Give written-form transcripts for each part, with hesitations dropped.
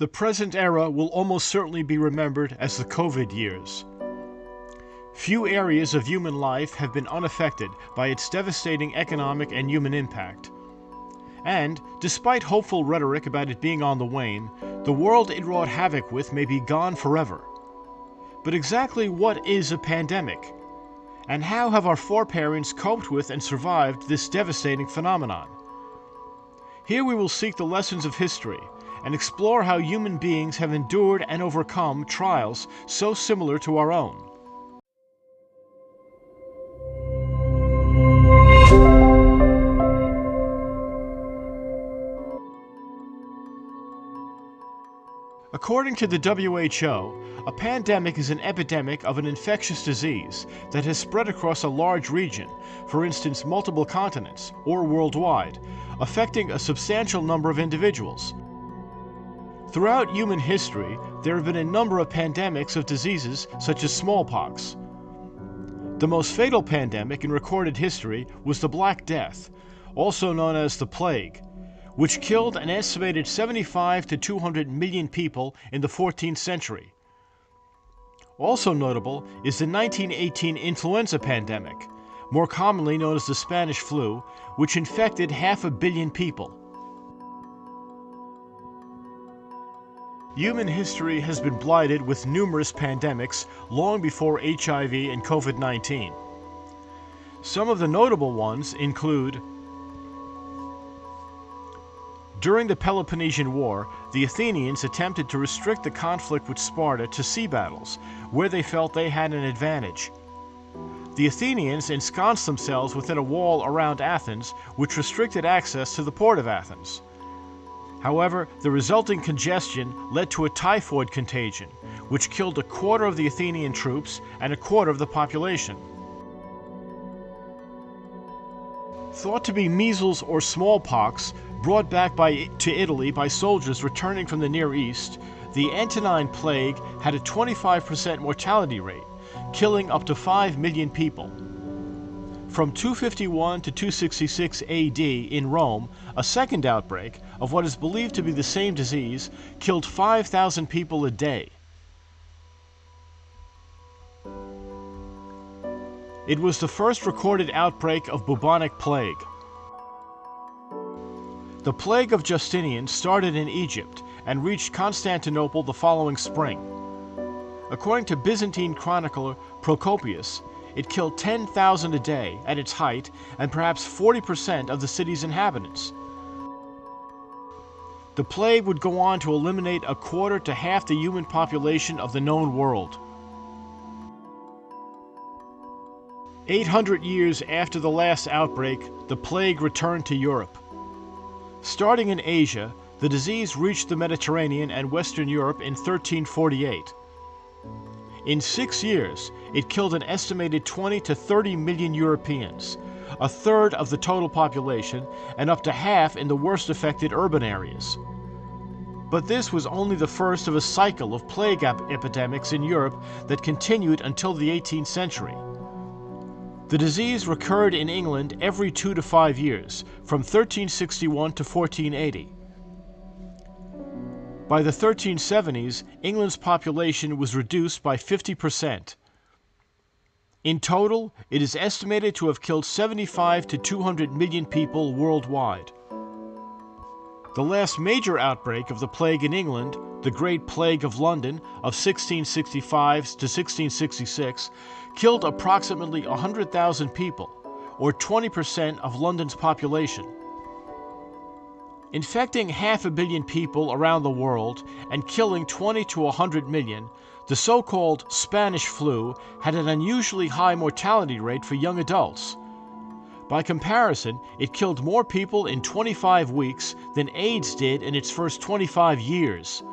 The present era will almost certainly be remembered as the COVID years. Few areas of human life have been unaffected by its devastating economic and human impact. And, despite hopeful rhetoric about it being on the wane, the world it wrought havoc with may be gone forever. But exactly what is a pandemic? And how have our foreparents coped with and survived this devastating phenomenon? Here we will seek the lessons of history and explore how human beings have endured and overcome trials so similar to our own. According to the WHO, a pandemic is an epidemic of an infectious disease that has spread across a large region, for instance multiple continents, or worldwide, affecting a substantial number of individuals. Throughout human history, there have been a number of pandemics of diseases such as smallpox. The most fatal pandemic in recorded history was the Black Death, also known as the Plague, which killed an estimated 75 to 200 million people in the 14th century. Also notable is the 1918 influenza pandemic, more commonly known as the Spanish flu, which infected 500 million people. Human history has been blighted with numerous pandemics long before HIV and COVID-19. Some of the notable ones include: during the Peloponnesian War, the Athenians attempted to restrict the conflict with Sparta to sea battles, where they felt they had an advantage. The Athenians ensconced themselves within a wall around Athens, which restricted access to the port of Athens. However, the resulting congestion led to a typhoid contagion, which killed a quarter of the Athenian troops and a quarter of the population. Thought to be measles or smallpox, brought back to Italy by soldiers returning from the Near East, the Antonine Plague had a 25% mortality rate, killing up to 5 million people. From 251 to 266 AD in Rome, a second outbreak of what is believed to be the same disease killed 5,000 people a day. It was the first recorded outbreak of bubonic plague. The plague of Justinian started in Egypt and reached Constantinople the following spring. According to Byzantine chronicler Procopius, it killed 10,000 a day at its height and perhaps 40% of the city's inhabitants. The plague would go on to eliminate a quarter to half the human population of the known world. 800 years after the last outbreak, the plague returned to Europe. Starting in Asia, the disease reached the Mediterranean and Western Europe in 1348. In 6 years, it killed an estimated 20 to 30 million Europeans, a third of the total population, and up to half in the worst affected urban areas. But this was only the first of a cycle of plague epidemics in Europe that continued until the 18th century. The disease recurred in England every 2 to 5 years, from 1361 to 1480. By the 1370s, England's population was reduced by 50%. In total, it is estimated to have killed 75 to 200 million people worldwide. The last major outbreak of the plague in England, the Great Plague of London of 1665 to 1666, killed approximately 100,000 people, or 20% of London's population. Infecting 500 million people around the world and killing 20 to 100 million, the so-called Spanish flu had an unusually high mortality rate for young adults. By comparison, it killed more people in 25 weeks than AIDS did in its first 25 years.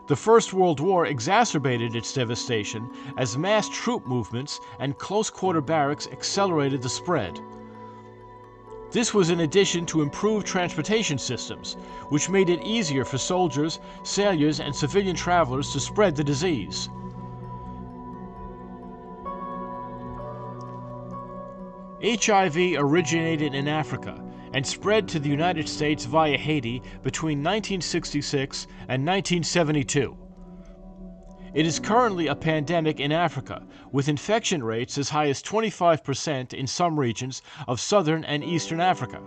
The First World War exacerbated its devastation as mass troop movements and close-quarter barracks accelerated the spread. This was in addition to improved transportation systems, which made it easier for soldiers, sailors, and civilian travelers to spread the disease. HIV originated in Africa and spread to the United States via Haiti between 1966 and 1972. It is currently a pandemic in Africa, with infection rates as high as 25% in some regions of southern and eastern Africa.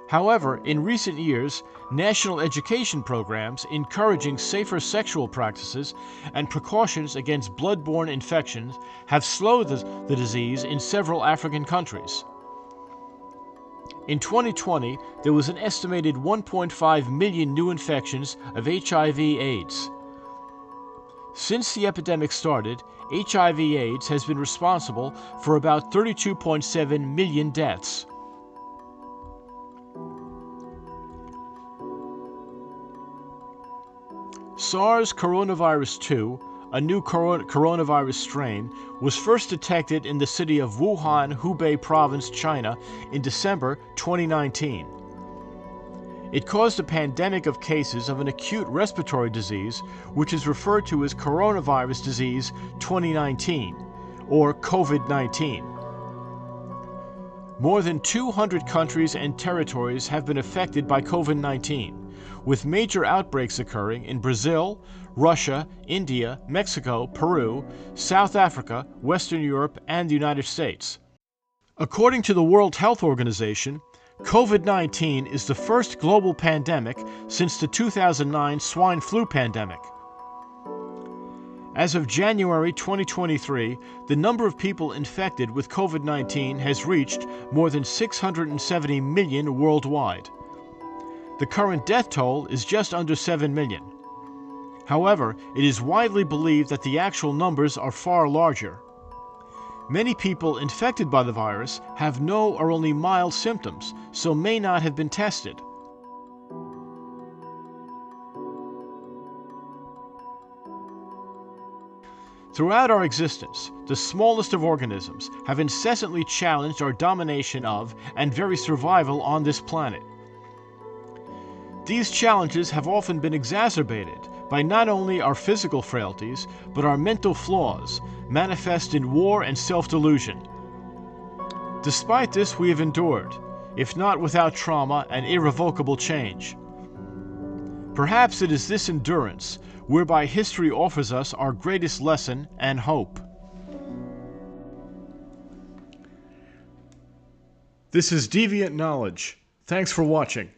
However, in recent years, national education programs encouraging safer sexual practices and precautions against blood-borne infections have slowed the disease in several African countries. In 2020, there was an estimated 1.5 million new infections of HIV/AIDS. Since the epidemic started, HIV/AIDS has been responsible for about 32.7 million deaths. SARS coronavirus 2, a new coronavirus strain, was first detected in the city of Wuhan, Hubei Province, China, in December 2019. It caused a pandemic of cases of an acute respiratory disease, which is referred to as coronavirus disease 2019, or COVID-19. More than 200 countries and territories have been affected by COVID-19, with major outbreaks occurring in Brazil, Russia, India, Mexico, Peru, South Africa, Western Europe, and the United States. According to the World Health Organization, COVID-19 is the first global pandemic since the 2009 swine flu pandemic. As of January 2023, the number of people infected with COVID-19 has reached more than 670 million worldwide. The current death toll is just under 7 million. However, it is widely believed that the actual numbers are far larger. Many people infected by the virus have no or only mild symptoms, so may not have been tested. Throughout our existence, the smallest of organisms have incessantly challenged our domination of and very survival on this planet. These challenges have often been exacerbated by not only our physical frailties, but our mental flaws, manifest in war and self-delusion. Despite this, we have endured, if not without trauma and irrevocable change. Perhaps it is this endurance whereby history offers us our greatest lesson and hope. This is Deviant Knowledge. Thanks for watching.